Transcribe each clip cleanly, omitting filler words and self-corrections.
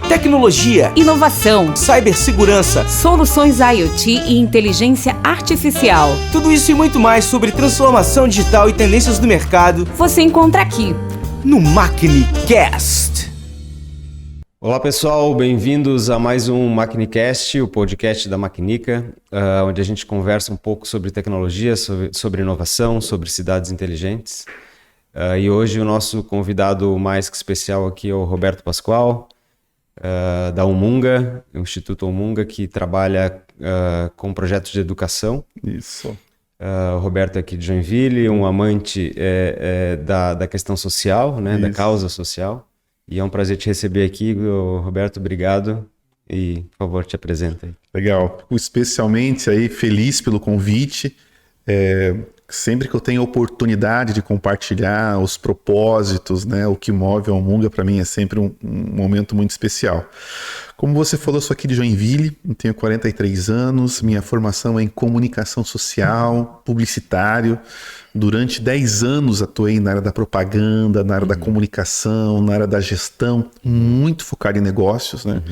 tecnologia, inovação, cibersegurança, soluções IoT e inteligência artificial. Tudo isso e muito mais sobre transformação digital e tendências do mercado Você encontra aqui no MaquiniCast. Olá pessoal, bem-vindos a mais um MaquiniCast, o podcast da Maquinica, onde a gente conversa um pouco sobre tecnologia, sobre inovação, sobre cidades inteligentes. E hoje o nosso convidado mais que especial aqui é o Roberto Pascoal, da Umunga, o Instituto Umunga, que trabalha com projetos de educação. Isso. O Roberto é aqui de Joinville, um amante da questão social, né, da causa social. E é um prazer te receber aqui, Roberto, obrigado. E, por favor, te apresenta aí. Legal. Fico especialmente aí feliz pelo convite. Sempre que eu tenho a oportunidade de compartilhar os propósitos, né, o que move a Umunga, para mim é sempre um momento muito especial. Como você falou, eu sou aqui de Joinville, tenho 43 anos, minha formação é em comunicação social, publicitário. Durante 10 anos atuei na área da propaganda, na área da comunicação, na área da gestão, muito focado em negócios, né?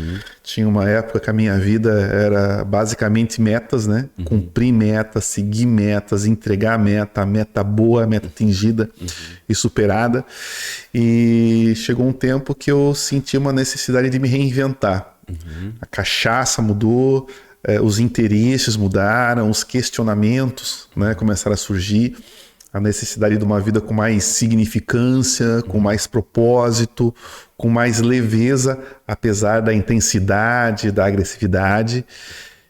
Tinha uma época que a minha vida era basicamente metas, né? Cumprir metas, seguir metas, entregar a meta boa, a meta atingida e superada. E chegou um tempo que eu senti uma necessidade de me reinventar. A cachaça mudou, os interesses mudaram, os questionamentos, né, começaram a surgir. A necessidade de uma vida com mais significância, com mais propósito, com mais leveza, apesar da intensidade, da agressividade.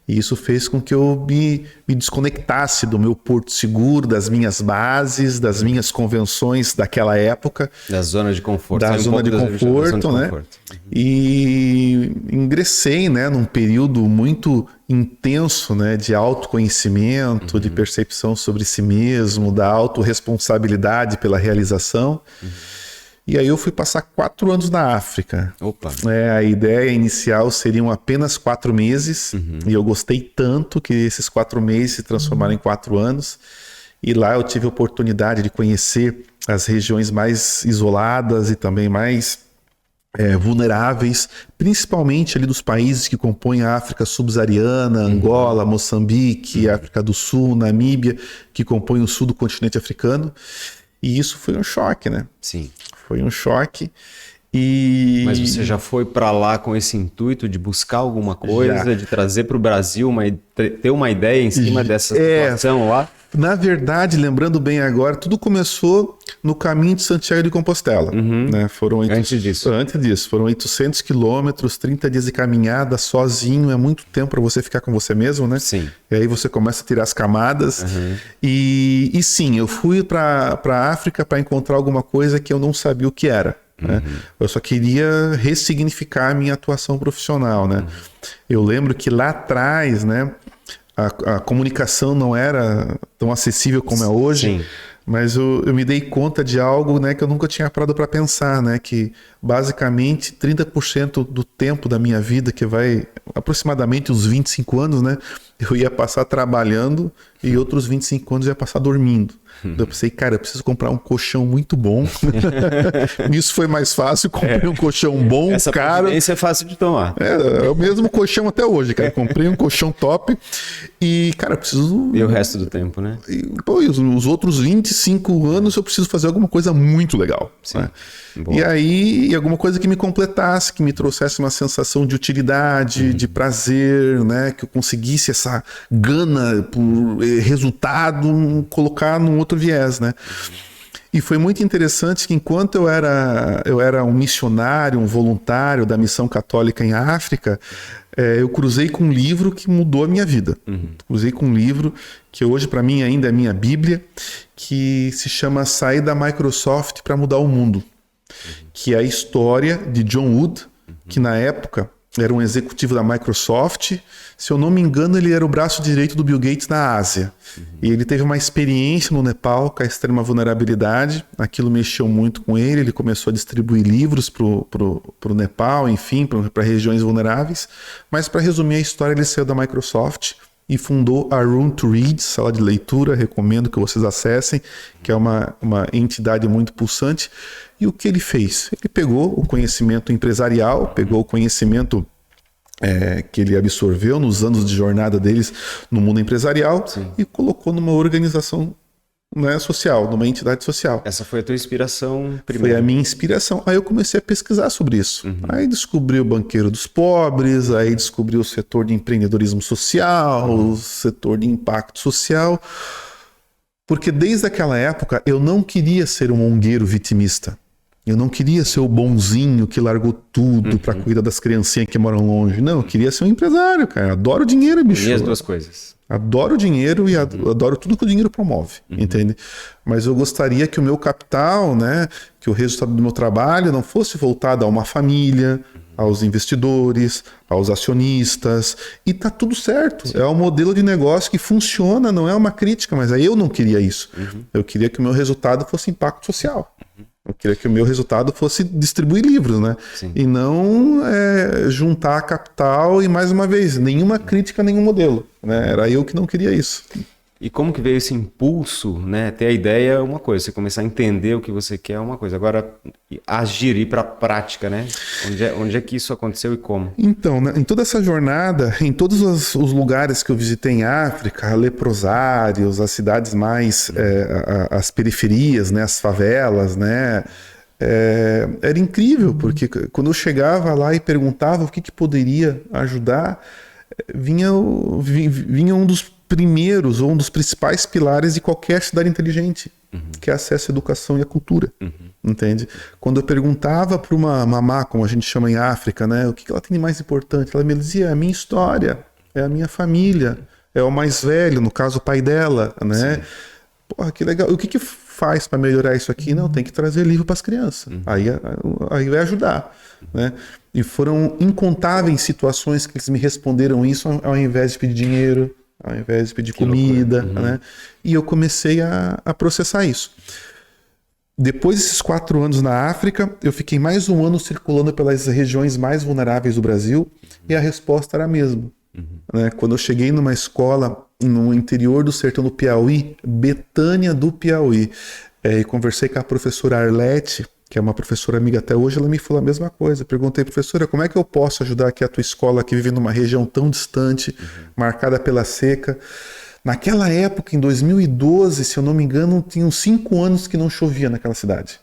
E isso fez com que eu me desconectasse do meu porto seguro, das minhas bases, das minhas convenções daquela época. Da zona de conforto. Da zona de conforto, né? E ingressei, né, num período muito intenso, né, de autoconhecimento, de percepção sobre si mesmo, da autorresponsabilidade pela realização. E aí eu fui passar 4 anos na África. Opa! A ideia inicial seriam apenas 4 meses, e eu gostei tanto que esses 4 meses se transformaram em 4 anos. E lá eu tive a oportunidade de conhecer as regiões mais isoladas e também mais vulneráveis, principalmente ali dos países que compõem a África subsaariana, Angola, Moçambique, África do Sul, Namíbia, que compõem o sul do continente africano. E isso foi um choque, né? Sim. Foi um choque. Mas você já foi para lá com esse intuito de buscar alguma coisa, de trazer para o Brasil, ter uma ideia em cima dessa situação lá? Na verdade, lembrando bem agora, tudo começou no caminho de Santiago de Compostela. Né? Antes disso, foram 800 quilômetros, 30 dias de caminhada sozinho, é muito tempo para você ficar com você mesmo, né? Sim. E aí você começa a tirar as camadas. E sim, eu fui para a África para encontrar alguma coisa que eu não sabia o que era. Né? Eu só queria ressignificar a minha atuação profissional, né? Eu lembro que lá atrás, né, a comunicação não era tão acessível como é hoje. Sim. Mas eu me dei conta de algo, né, que eu nunca tinha parado para pensar, né, que basicamente 30% do tempo da minha vida, que vai aproximadamente uns 25 anos, né, eu ia passar trabalhando e outros 25 anos eu ia passar dormindo. Então eu pensei, cara, eu preciso comprar um colchão muito bom. Isso foi mais fácil, comprei um colchão bom, essa caro. Essa é fácil de tomar. É o mesmo colchão até hoje, cara. Comprei um colchão top e, cara, eu preciso... E o resto do tempo, né? E os outros 25 anos eu preciso fazer alguma coisa muito legal. Sim. Né? E aí, alguma coisa que me completasse, que me trouxesse uma sensação de utilidade, de prazer, né? Que eu conseguisse essa gana por resultado, colocar num outro viés, né? E foi muito interessante que enquanto eu era um missionário, um voluntário da missão católica em África, eu cruzei com um livro que mudou a minha vida. Cruzei com um livro que hoje para mim ainda é minha Bíblia, que se chama Sair da Microsoft para Mudar o Mundo. Que é a história de John Wood, que na época era um executivo da Microsoft. Se eu não me engano, ele era o braço direito do Bill Gates na Ásia. E ele teve uma experiência no Nepal com a extrema vulnerabilidade. Aquilo mexeu muito com ele. Ele começou a distribuir livros pro Nepal, enfim, para regiões vulneráveis. Mas para resumir a história, ele saiu da Microsoft e fundou a Room to Read, sala de leitura, recomendo que vocês acessem, que é uma entidade muito pulsante. E o que ele fez? Ele pegou o conhecimento empresarial, pegou o conhecimento que ele absorveu nos anos de jornada deles no mundo empresarial e colocou numa organização social, numa entidade social. Essa foi a tua inspiração primeira? Foi a minha inspiração. Aí eu comecei a pesquisar sobre isso. Aí descobri o banqueiro dos pobres, aí descobri o setor de empreendedorismo social, o setor de impacto social. Porque desde aquela época eu não queria ser um ongueiro vitimista. Eu não queria ser o bonzinho que largou tudo para cuidar das criancinhas que moram longe. Não, eu queria ser um empresário, cara. Eu adoro dinheiro, bicho. E as duas coisas. Adoro dinheiro e adoro tudo que o dinheiro promove, entende? Mas eu gostaria que o meu capital, que o resultado do meu trabalho não fosse voltado a uma família, aos investidores, aos acionistas, e tá tudo certo. Sim. É um modelo de negócio que funciona, não é uma crítica, mas aí eu não queria isso. Eu queria que o meu resultado fosse impacto social. Eu queria que o meu resultado fosse distribuir livros, Sim. E não juntar capital e, mais uma vez, nenhuma crítica a nenhum modelo. Era eu que não queria isso. E como que veio esse impulso, Ter a ideia é uma coisa, você começar a entender o que você quer é uma coisa. Agora, agir, ir para a prática, Onde é que isso aconteceu e como? Então, em toda essa jornada, em todos os lugares que eu visitei em África, leprosários, as cidades mais, as periferias, as favelas, era incrível, porque quando eu chegava lá e perguntava o que poderia ajudar, vinha um dos primeiros ou um dos principais pilares de qualquer cidade inteligente, que é acesso à educação e à cultura, entende? Quando eu perguntava para uma mamá, como a gente chama em África, o que ela tem de mais importante, ela me dizia: é a minha história, é a minha família, é o mais velho, no caso o pai dela, Porra, que legal. O que faz para melhorar isso aqui? Não, tem que trazer livro para as crianças, aí vai ajudar, E foram incontáveis situações que eles me responderam isso ao invés de pedir dinheiro, ao invés de pedir comida, E eu comecei a processar isso. Depois desses 4 anos na África, eu fiquei mais um ano circulando pelas regiões mais vulneráveis do Brasil e a resposta era a mesma. Quando eu cheguei numa escola no interior do sertão do Piauí, Betânia do Piauí, e conversei com a professora Arlete, que é uma professora amiga até hoje, ela me falou a mesma coisa. Perguntei: professora, como é que eu posso ajudar aqui a tua escola que vive numa região tão distante, marcada pela seca? Naquela época, em 2012, se eu não me engano, tinham 5 anos que não chovia naquela cidade.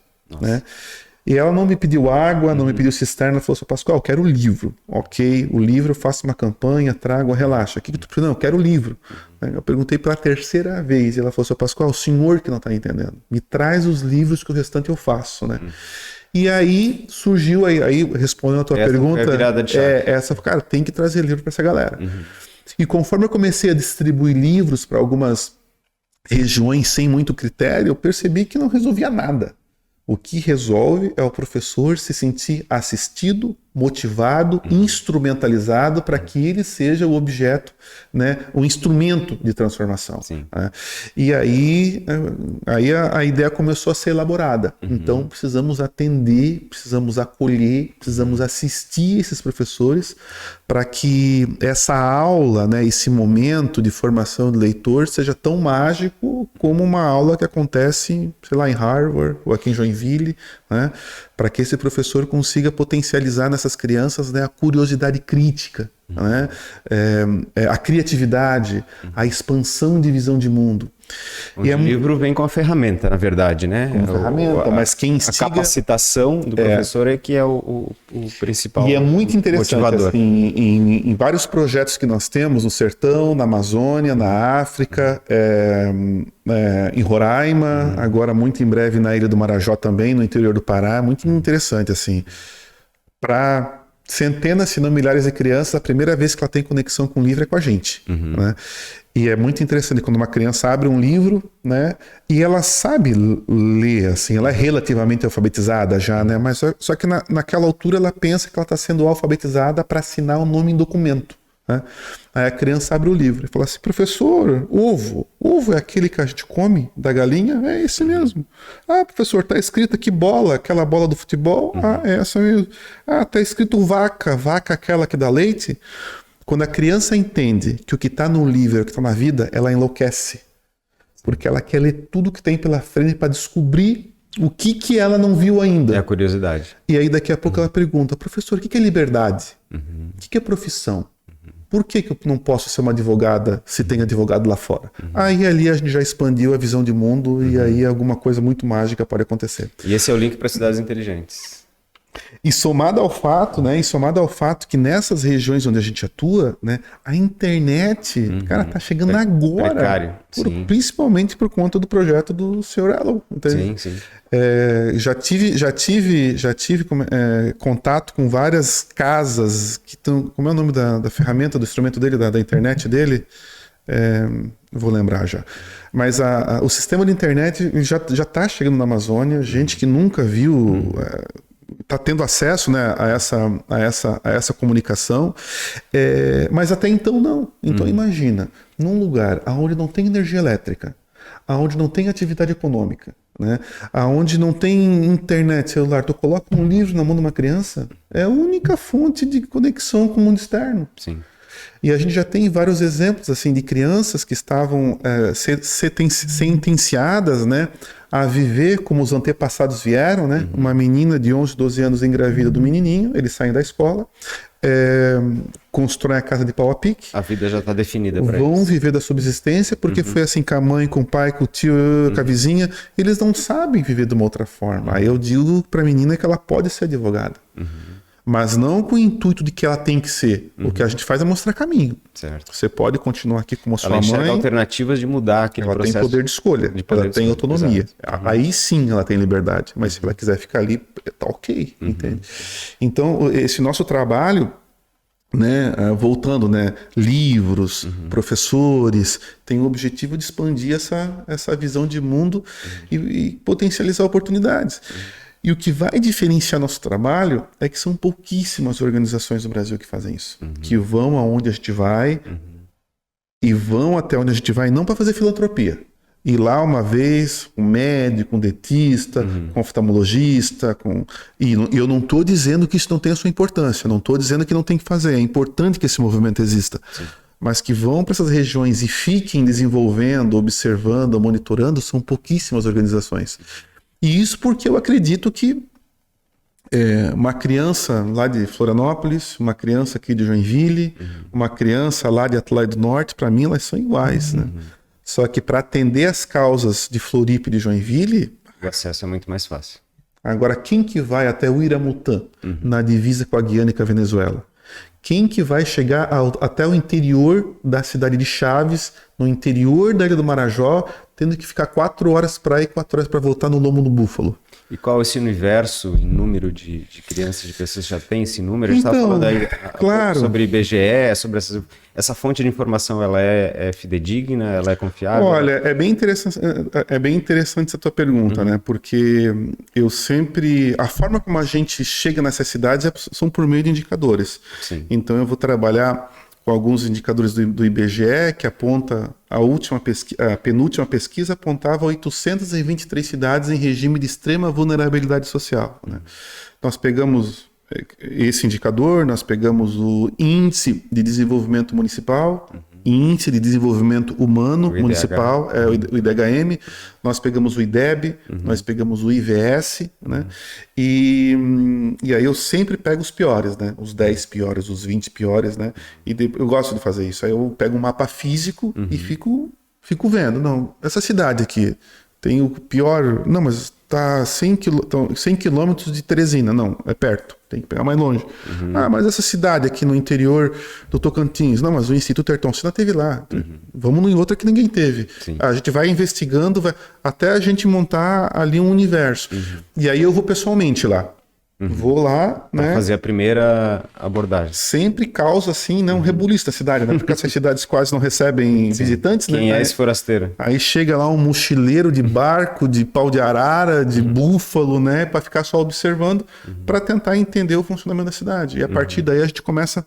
E ela não me pediu água, não me pediu cisterna, ela falou: seu Pascoal, eu quero o livro. Ok, o livro, eu faço uma campanha, trago, relaxa. O que tu precisa? Não, eu quero o livro. Eu perguntei pela 3ª vez, e ela falou: seu Pascoal, o senhor que não está entendendo, me traz os livros que o restante eu faço, E aí surgiu, aí respondendo a tua pergunta, foi a virada de chave. Cara, tem que trazer livro para essa galera. E conforme eu comecei a distribuir livros para algumas regiões sem muito critério, eu percebi que não resolvia nada. O que resolve é o professor se sentir assistido, motivado, instrumentalizado para que ele seja o objeto, o instrumento de transformação. E aí a ideia começou a ser elaborada. Então precisamos atender, precisamos acolher, precisamos assistir esses professores para que essa aula, esse momento de formação de leitor seja tão mágico como uma aula que acontece, sei lá, em Harvard ou aqui em Joinville, para que esse professor consiga potencializar nessas crianças a curiosidade crítica, a criatividade, a expansão de visão de mundo. O livro vem com a ferramenta, na verdade, Com a ferramenta, mas quem instiga... A capacitação do professor é que é o principal. E é muito interessante, motivador. Assim, em vários projetos que nós temos no sertão, na Amazônia, na África, em Roraima, agora muito em breve na Ilha do Marajó também, no interior do Pará, muito interessante, assim, para centenas, se não milhares de crianças, a primeira vez que ela tem conexão com o livro é com a gente, E é muito interessante quando uma criança abre um livro, e ela sabe ler, assim, ela é relativamente alfabetizada já, mas só que naquela altura ela pensa que ela está sendo alfabetizada para assinar o nome em documento. Aí a criança abre o livro e fala assim: professor, ovo é aquele que a gente come da galinha? É esse mesmo. Ah, professor, tá escrito aqui bola, aquela bola do futebol? Ah, é essa mesmo. Ah, tá escrito vaca aquela que dá leite? Quando a criança entende que o que está no livro é o que está na vida, ela enlouquece. Porque ela quer ler tudo que tem pela frente para descobrir o que ela não viu ainda. É a curiosidade. E aí daqui a pouco ela pergunta, professor, o que é liberdade? O que é profissão? Por que eu não posso ser uma advogada se tem advogado lá fora? Aí ali a gente já expandiu a visão de mundo e aí alguma coisa muito mágica pode acontecer. E esse é o link para cidades inteligentes. E somado ao fato, né? Que nessas regiões onde a gente atua, né? A internet, cara, tá chegando agora. Precário, principalmente por conta do projeto do Sr. Elon. Sim, sim. Já tive contato com várias casas que estão. Como é o nome da ferramenta, do instrumento dele, da internet dele? Vou lembrar já. Mas o sistema de internet já está chegando na Amazônia, gente que nunca viu. Está tendo acesso, né, a essa comunicação, mas até então não. Então imagina, num lugar onde não tem energia elétrica, onde não tem atividade econômica, né, onde não tem internet, celular, tu coloca um livro na mão de uma criança, é a única fonte de conexão com o mundo externo. Sim. E a gente já tem vários exemplos assim de crianças que estavam sentenciadas, né, a viver como os antepassados vieram, né? Uma menina de 11, 12 anos engravida do menininho, eles saem da escola, constroem a casa de pau a pique. A vida já está definida para eles. Vão viver da subsistência, porque foi assim com a mãe, com o pai, com o tio, com a vizinha. Eles não sabem viver de uma outra forma. Aí eu digo para a menina que ela pode ser advogada. Mas não com o intuito de que ela tem que ser. O que a gente faz é mostrar caminho. Certo. Você pode continuar aqui como a sua Ela enxerga mãe. alternativas de mudar aquele ela processo. Ela tem poder de escolha. Ela tem autonomia. Aí sim ela tem liberdade. Mas se ela quiser ficar ali, tá ok. Entende? Então, esse nosso trabalho, né, voltando, né, livros, professores, tem o objetivo de expandir essa visão de mundo e potencializar oportunidades. E o que vai diferenciar nosso trabalho é que são pouquíssimas organizações no Brasil que fazem isso. Que vão aonde a gente vai e vão até onde a gente vai não para fazer filantropia. Ir lá uma vez, um médico, um dentista, um oftalmologista. E eu não estou dizendo que isso não tem a sua importância, não estou dizendo que não tem que fazer. É importante que esse movimento exista. Sim. Mas que vão para essas regiões e fiquem desenvolvendo, observando, monitorando, são pouquíssimas organizações. E isso porque eu acredito que uma criança lá de Florianópolis, uma criança aqui de Joinville, uma criança lá de Atalaia do Norte, para mim elas são iguais, né? Só que para atender as causas de Floripa e de Joinville... O acesso é muito mais fácil. Agora, quem que vai até o Iramutã, na divisa com a Guiana e com a Venezuela? Quem que vai chegar até o interior da cidade de Chaves, no interior da Ilha do Marajó, tendo que ficar 4 horas para ir, 4 horas para voltar no lombo do búfalo? E qual é esse universo em número de crianças, de pessoas que já tem esse número? A gente estava falando aí claro, sobre IBGE, sobre essa fonte de informação, ela é fidedigna, ela é confiável? Olha, é bem interessante essa tua pergunta, né? Porque eu sempre... A forma como a gente chega nessas cidades são por meio de indicadores. Sim. Então eu vou trabalhar com alguns indicadores do IBGE, que aponta a penúltima pesquisa apontava 823 cidades em regime de extrema vulnerabilidade social, né? Nós pegamos esse indicador, nós pegamos o Índice de Desenvolvimento Municipal, Índice de Desenvolvimento Humano Municipal, o IDHM, nós pegamos o IDEB, nós pegamos o IVS, né? E aí eu sempre pego os piores, né? Os 10 piores, os 20 piores, né? E eu gosto de fazer isso. Aí eu pego um mapa físico e fico vendo. Não, essa cidade aqui tem o pior... Não, mas está 100 quilômetros de Teresina. Não, é perto. Tem que pegar mais longe. Ah, mas essa cidade aqui no interior do Tocantins. Não, mas o Instituto Ayrton Senna teve lá. Vamos em outra que ninguém teve. Sim. A gente vai investigando até a gente montar ali um universo. E aí eu vou pessoalmente lá. Vou lá, pra né? fazer a primeira abordagem. Sempre causa, assim, né, um rebuliço da cidade, né? Porque essas cidades quase não recebem visitantes, né? Quem é esse forasteiro? Aí chega lá um mochileiro de barco, de pau de arara, de búfalo, né? Para ficar só observando, para tentar entender o funcionamento da cidade. E a partir daí a gente começa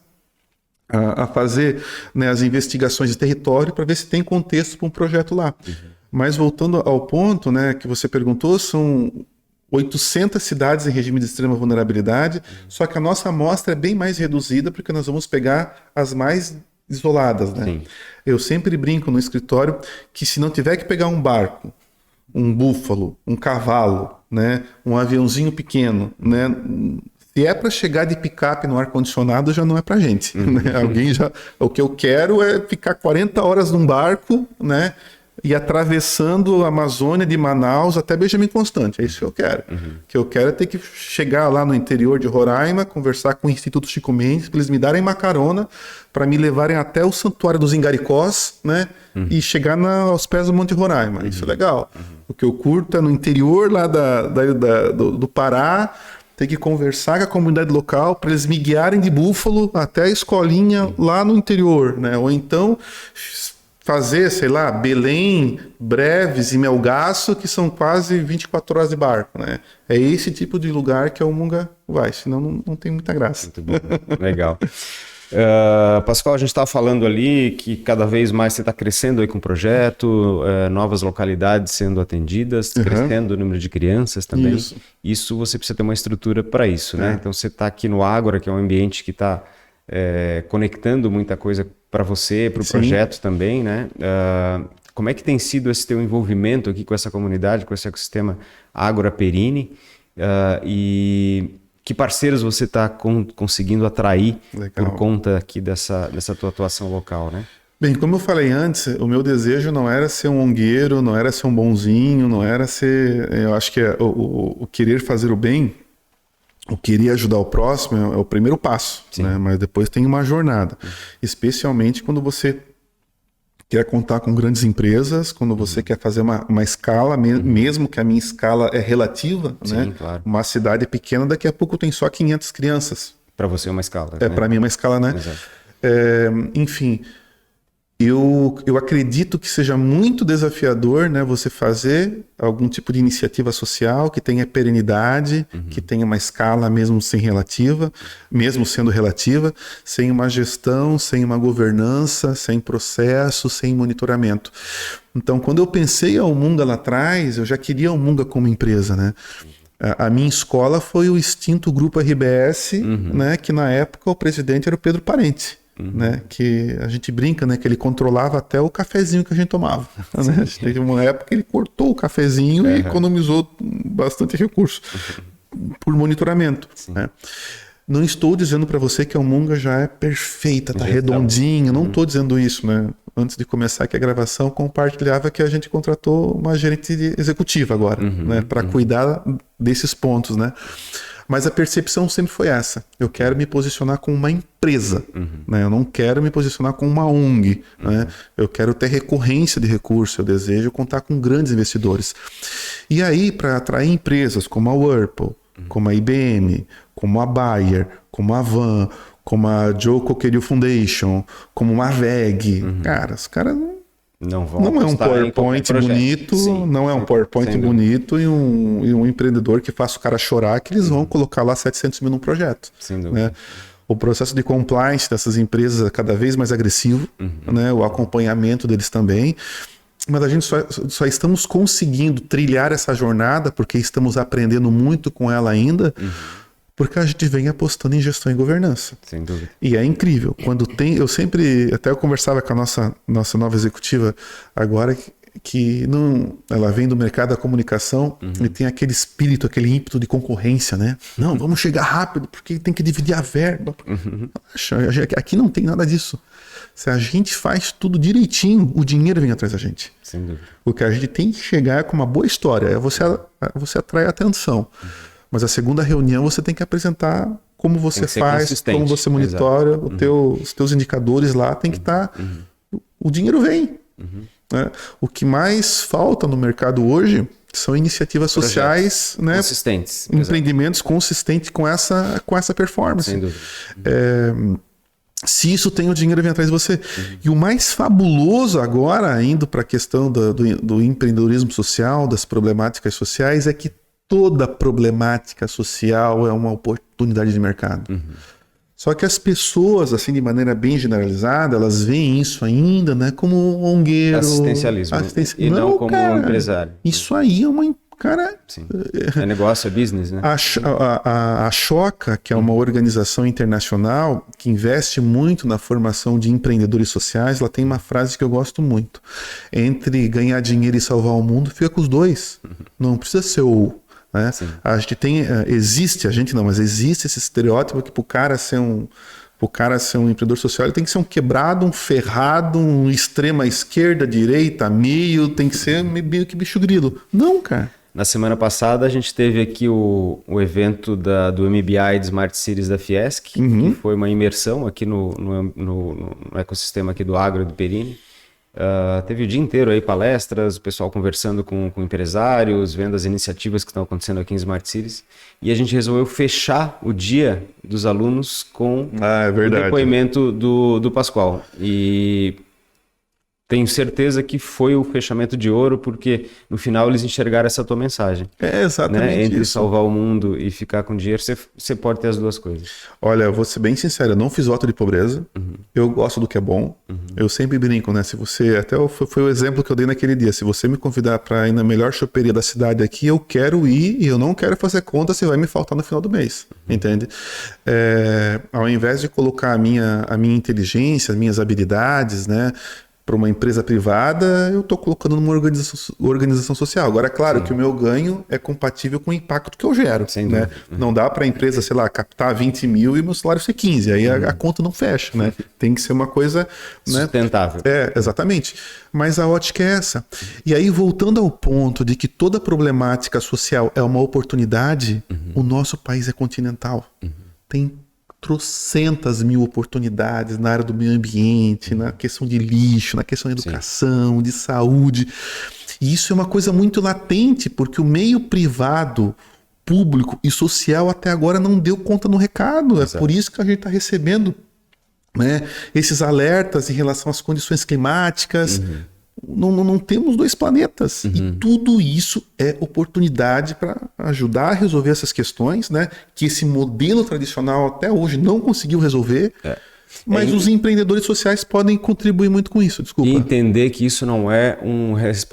a fazer, né, as investigações de território para ver se tem contexto para um projeto lá. Mas voltando ao ponto, né, que você perguntou, são 800 cidades em regime de extrema vulnerabilidade, só que a nossa amostra é bem mais reduzida porque nós vamos pegar as mais isoladas, né? Sim. Eu sempre brinco no escritório que se não tiver que pegar um barco, um búfalo, um cavalo, né, um aviãozinho pequeno, né, se é para chegar de picape no ar-condicionado, já não é pra gente, né? Alguém já, o que eu quero é ficar 40 horas num barco, né, e atravessando a Amazônia de Manaus até Benjamin Constant. É isso que eu quero. O que eu quero é ter que chegar lá no interior de Roraima, conversar com o Instituto Chico Mendes, para eles me darem uma carona, para me levarem até o Santuário dos Ingaricós, né? E chegar aos pés do Monte Roraima. Isso é legal. O que eu curto é no interior lá do Pará, ter que conversar com a comunidade local para eles me guiarem de búfalo até a escolinha lá no interior, né? Ou então fazer, sei lá, Belém, Breves e Melgaço, que são quase 24 horas de barco, né? É esse tipo de lugar que a Umunga vai, senão não tem muita graça. Muito bom, legal. Pascoal, a gente estava falando ali que cada vez mais você está crescendo aí com o projeto, novas localidades sendo atendidas, crescendo o número de crianças também. Isso você precisa ter uma estrutura para isso, né? Então você está aqui no Ágora, que é um ambiente que está conectando muita coisa para você, para o projeto também, né? Como é que tem sido esse teu envolvimento aqui com essa comunidade, com esse ecossistema Ágora Perini? E que parceiros você está conseguindo atrair por conta aqui dessa tua atuação local, né? Bem, como eu falei antes, o meu desejo não era ser um ongueiro, não era ser um bonzinho, não era ser... Eu acho que o querer fazer o bem, o querer ajudar o próximo é o primeiro passo, né? Mas depois tem uma jornada. Especialmente quando você quer contar com grandes empresas, quando você quer fazer uma escala, mesmo que a minha escala é relativa, né? Claro. Uma cidade pequena, daqui a pouco tem só 500 crianças. Para você é uma escala. Para mim é uma escala, né? Enfim, eu acredito que seja muito desafiador, né, você fazer algum tipo de iniciativa social que tenha perenidade, que tenha uma escala mesmo sendo relativa, sem uma gestão, sem uma governança, sem processo, sem monitoramento. Então, quando eu pensei a Umunga lá atrás, eu já queria a Umunga como empresa, né? A minha escola foi o extinto Grupo RBS, né, que na época o presidente era o Pedro Parente. Né, que a gente brinca, né, que ele controlava até o cafezinho que a gente tomava, né? Teve uma época que ele cortou o cafezinho e economizou bastante recurso por monitoramento, né? Não estou dizendo para você que a Umunga já é perfeita, tá redondinha, não estou dizendo isso, né? Antes de começar aqui a gravação, compartilhava que a gente contratou uma gerente executiva agora, né, para cuidar desses pontos, né? Mas a percepção sempre foi essa. Eu quero me posicionar como uma empresa, né? Eu não quero me posicionar como uma ONG, né? Eu quero ter recorrência de recursos, eu desejo contar com grandes investidores. E aí, para atrair empresas como a Whirlpool, como a IBM, como a Bayer, como a Van, como a Joe Coquerio Foundation, como a VEG, cara, os caras não é um PowerPoint bonito, não é um PowerPoint bonito e um empreendedor que faça o cara chorar que eles vão colocar lá 700 mil num projeto. Sem dúvida. Né? O processo de compliance dessas empresas é cada vez mais agressivo, né? O acompanhamento deles também. Mas a gente só estamos conseguindo trilhar essa jornada porque estamos aprendendo muito com ela ainda, porque a gente vem apostando em gestão e governança. Sem dúvida. E é incrível. Eu sempre, até eu conversava com a nossa nova executiva agora, que ela vem do mercado da comunicação e tem aquele espírito, aquele ímpeto de concorrência, né? Não, vamos chegar rápido porque tem que dividir a verba. Aqui não tem nada disso. Se a gente faz tudo direitinho, o dinheiro vem atrás da gente. Sem dúvida. O que a gente tem que chegar com uma boa história, você atrai atenção. Mas a segunda reunião você tem que apresentar como você faz, como você monitora, os teus indicadores lá tem que estar... O dinheiro vem. Né? O que mais falta no mercado hoje são iniciativas sociais, né? Consistentes. Empreendimentos consistentes com essa performance. Sem dúvida. Se isso tem, o dinheiro vem atrás de você. E o mais fabuloso agora, indo para a questão do empreendedorismo social, das problemáticas sociais, é que toda problemática social é uma oportunidade de mercado. Só que as pessoas, assim, de maneira bem generalizada, elas veem isso ainda, né, como ongueiro. Assistencialismo. E não como empresário. Isso aí é uma Cara, Sim. É negócio, é business, né? A Choca, que é uma organização internacional que investe muito na formação de empreendedores sociais, ela tem uma frase que eu gosto muito. Entre ganhar dinheiro e salvar o mundo, fica com os dois. Não precisa ser o... Né? A gente tem... Existe esse estereótipo que pro cara ser um empreendedor social, ele tem que ser um quebrado, um ferrado, um extrema esquerda, direita, meio, tem que ser meio que bicho grilo. Não, cara. Na semana passada a gente teve aqui o evento do MBI de Smart Cities da Fiesc, que foi uma imersão aqui no ecossistema aqui do agro do Perini. Teve o dia inteiro aí palestras, o pessoal conversando com empresários, vendo as iniciativas que estão acontecendo aqui em Smart Cities. E a gente resolveu fechar o dia dos alunos com o depoimento do Pascoal. E tenho certeza que foi o fechamento de ouro, porque no final eles enxergaram essa tua mensagem. É exatamente né? Entre isso. salvar o mundo e ficar com dinheiro, você pode ter as duas coisas. Olha, eu vou ser bem sincero, eu não fiz voto de pobreza. Eu gosto do que é bom. Eu sempre brinco, né? Se você, até foi o exemplo que eu dei naquele dia. Se você me convidar para ir na melhor choperia da cidade aqui, eu quero ir e eu não quero fazer conta se vai me faltar no final do mês. Entende? Ao invés de colocar a minha inteligência, as minhas habilidades, né, para uma empresa privada, eu estou colocando numa organização social. Agora, é claro que o meu ganho é compatível com o impacto que eu gero. Né? Não dá para a empresa, sei lá, captar 20 mil e meu salário ser 15. Aí a conta não fecha. Né? Tem que ser uma coisa... sustentável. Né? Exatamente. Mas a ótica é essa. E aí, voltando ao ponto de que toda problemática social é uma oportunidade, o nosso país é continental. Tem trocentas mil oportunidades na área do meio ambiente, na questão de lixo, na questão de educação, de saúde. E isso é uma coisa muito latente, porque o meio privado, público e social até agora não deu conta no recado. É por isso que a gente está recebendo, né, esses alertas em relação às condições climáticas. Não temos dois planetas. E tudo isso é oportunidade para ajudar a resolver essas questões, né? Que esse modelo tradicional até hoje não conseguiu resolver. Mas os empreendedores sociais podem contribuir muito com isso, desculpa. E entender que isso não é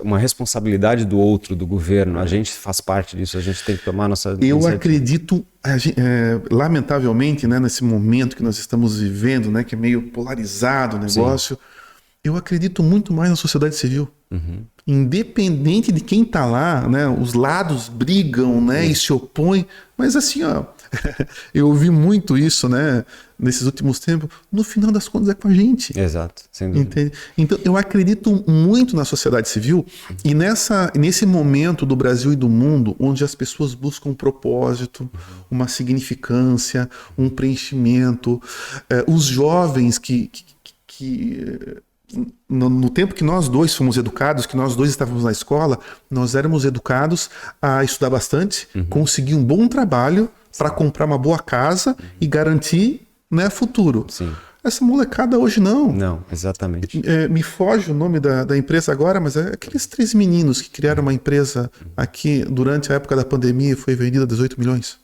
uma responsabilidade do outro, do governo. A gente faz parte disso, a gente tem que tomar nossa iniciativa. Eu acredito, lamentavelmente, né, nesse momento que nós estamos vivendo, né, que é meio polarizado o negócio, eu acredito muito mais na sociedade civil. Independente de quem está lá, né, os lados brigam, né, e se opõem, mas assim, ó, eu ouvi muito isso, né, nesses últimos tempos. No final das contas é com a gente. Exato, sem dúvida. Entende? Então eu acredito muito na sociedade civil e nesse momento do Brasil e do mundo onde as pessoas buscam um propósito, uma significância, um preenchimento, os jovens que no tempo que nós dois fomos educados, que nós dois estávamos na escola, nós éramos educados a estudar bastante, conseguir um bom trabalho para comprar uma boa casa e garantir, né, futuro. Essa molecada hoje não. Não, exatamente. Me foge o nome da empresa agora, mas é aqueles 3 meninos que criaram uma empresa aqui durante a época da pandemia e foi vendida a 18 milhões.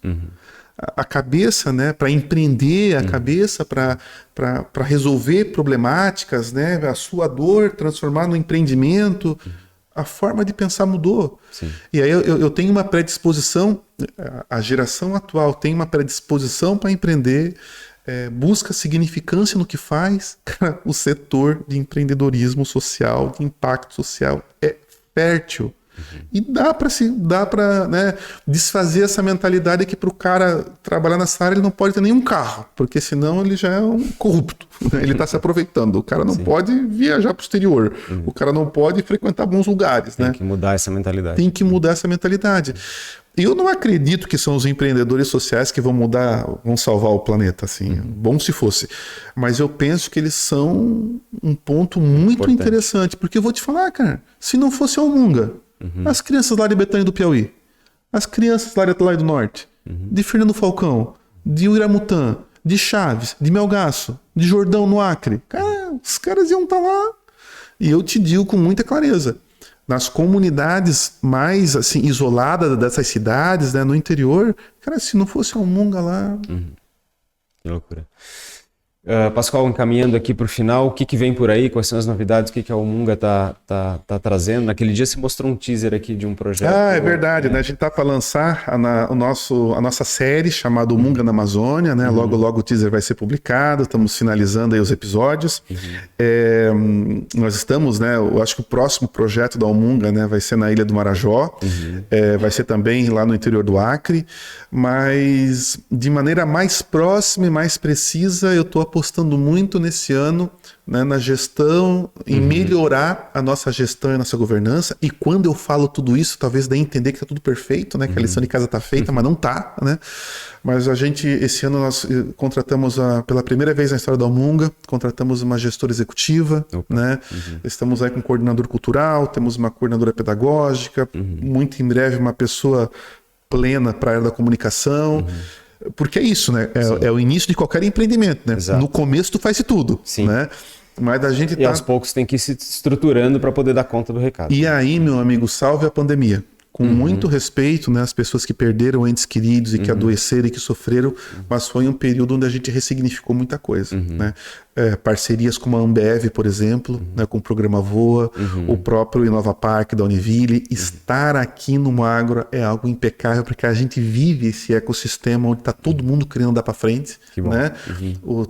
A cabeça, né, para empreender, a cabeça para resolver problemáticas, né, a sua dor transformar no empreendimento, a forma de pensar mudou. E aí eu tenho uma predisposição, a geração atual tem uma predisposição para empreender, busca significância no que faz. O setor de empreendedorismo social, de impacto social é fértil. E dá para né, desfazer essa mentalidade que para o cara trabalhar nessa área ele não pode ter nenhum carro, porque senão ele já é um corrupto, né? Ele está se aproveitando. O cara não pode viajar para o exterior, o cara não pode frequentar bons lugares. Tem que mudar essa mentalidade. Tem que mudar essa mentalidade. Eu não acredito que são os empreendedores sociais que vão salvar o planeta, assim. Bom se fosse. Mas eu penso que eles são um ponto muito interessante, porque eu vou te falar, cara, se não fosse a Umunga, as crianças lá de Betânia do Piauí, as crianças lá do Norte, de Fernando Falcão, de Uiramutã, de Chaves, de Melgaço, de Jordão no Acre, cara, os caras iam estar lá. E eu te digo com muita clareza, nas comunidades mais assim isoladas dessas cidades, né, no interior, cara, se não fosse a Umunga lá... Que loucura. Pascoal, encaminhando aqui para o final, o que vem por aí, quais são as novidades, o que a Umunga tá trazendo? Naquele dia se mostrou um teaser aqui de um projeto. É verdade, né? A gente tá para lançar a nossa série chamada Umunga na Amazônia, né? Logo o teaser vai ser publicado, estamos finalizando aí os episódios. Nós estamos, né? Eu acho que o próximo projeto da Umunga, né, vai ser na Ilha do Marajó, vai ser também lá no interior do Acre, mas de maneira mais próxima e mais precisa, eu estou apostando muito nesse ano, né, na gestão, em melhorar a nossa gestão e a nossa governança. E quando eu falo tudo isso, talvez dê a entender que está tudo perfeito, né, que a lição de casa está feita, mas não está, né? Mas esse ano nós contratamos, pela primeira vez na história da Umunga, contratamos uma gestora executiva, né? Estamos aí com um coordenador cultural, temos uma coordenadora pedagógica, muito em breve uma pessoa plena para a área da comunicação. Porque é isso, né? É o início de qualquer empreendimento, né? Exato. No começo tu faz tudo, né? Mas a gente E aos poucos tem que ir se estruturando para poder dar conta do recado. E aí, meu amigo, salve a pandemia. Com muito respeito, né, as pessoas que perderam entes queridos e que adoeceram e que sofreram, mas foi um período onde a gente ressignificou muita coisa, né? Parcerias como a Ambev, por exemplo, né, com o programa Voa, o próprio Inova Park da Univille. Estar aqui no agro é algo impecável, porque a gente vive esse ecossistema onde está todo mundo querendo dar para frente, né?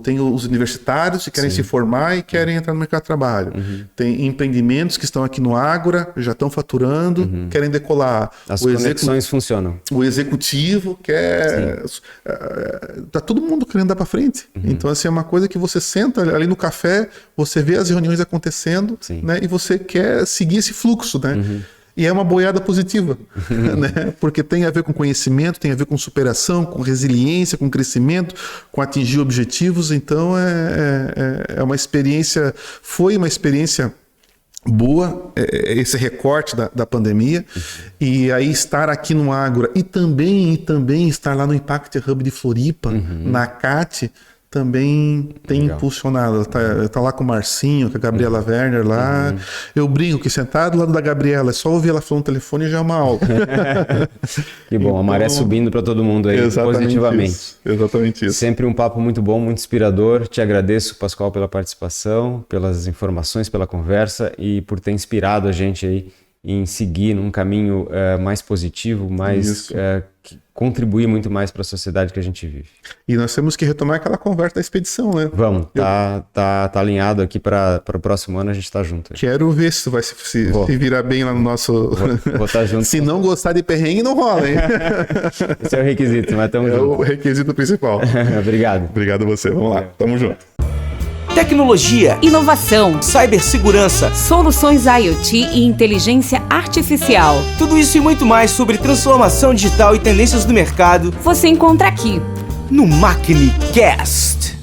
Tem os universitários que querem se formar e querem entrar no mercado de trabalho. Tem empreendimentos que estão aqui no Ágora, já estão faturando, querem decolar. As conexões funcionam. O executivo quer... Tá todo mundo querendo dar para frente. Então, assim, é uma coisa que você senta ali no café, você vê as reuniões acontecendo, né? E você quer seguir esse fluxo, né? E é uma boiada positiva, né? Porque tem a ver com conhecimento, tem a ver com superação, com resiliência, com crescimento, com atingir objetivos. Então, é uma experiência... Foi uma experiência boa, esse recorte da pandemia, e aí estar aqui no Ágora e também estar lá no Impact Hub de Floripa, na CAT, também tem impulsionado. Tá lá com o Marcinho, com a Gabriela Werner lá. Eu brinco que sentado do lado da Gabriela, é só ouvir ela falando no telefone e já é uma aula. Que bom, a maré subindo para todo mundo aí, positivamente. Exatamente isso. Sempre um papo muito bom, muito inspirador. Te agradeço, Pascoal, pela participação, pelas informações, pela conversa e por ter inspirado a gente aí em seguir num caminho mais positivo, que contribuir muito mais para a sociedade que a gente vive. E nós temos que retomar aquela conversa da expedição, né? Vamos, tá alinhado aqui para o próximo ano, a gente tá junto. Quero ver se tu vai se virar bem lá no nosso... Vou estar junto. Se não gostar de perrengue, não rola, hein? Esse é o requisito, mas tamo junto. É o requisito principal. Obrigado. Obrigado a você, vamos lá, tamo junto. Tecnologia, Inovação, cibersegurança, soluções IoT e inteligência artificial. tudo isso e muito mais sobre transformação digital e tendências do mercado Você encontra aqui. no MacniCast.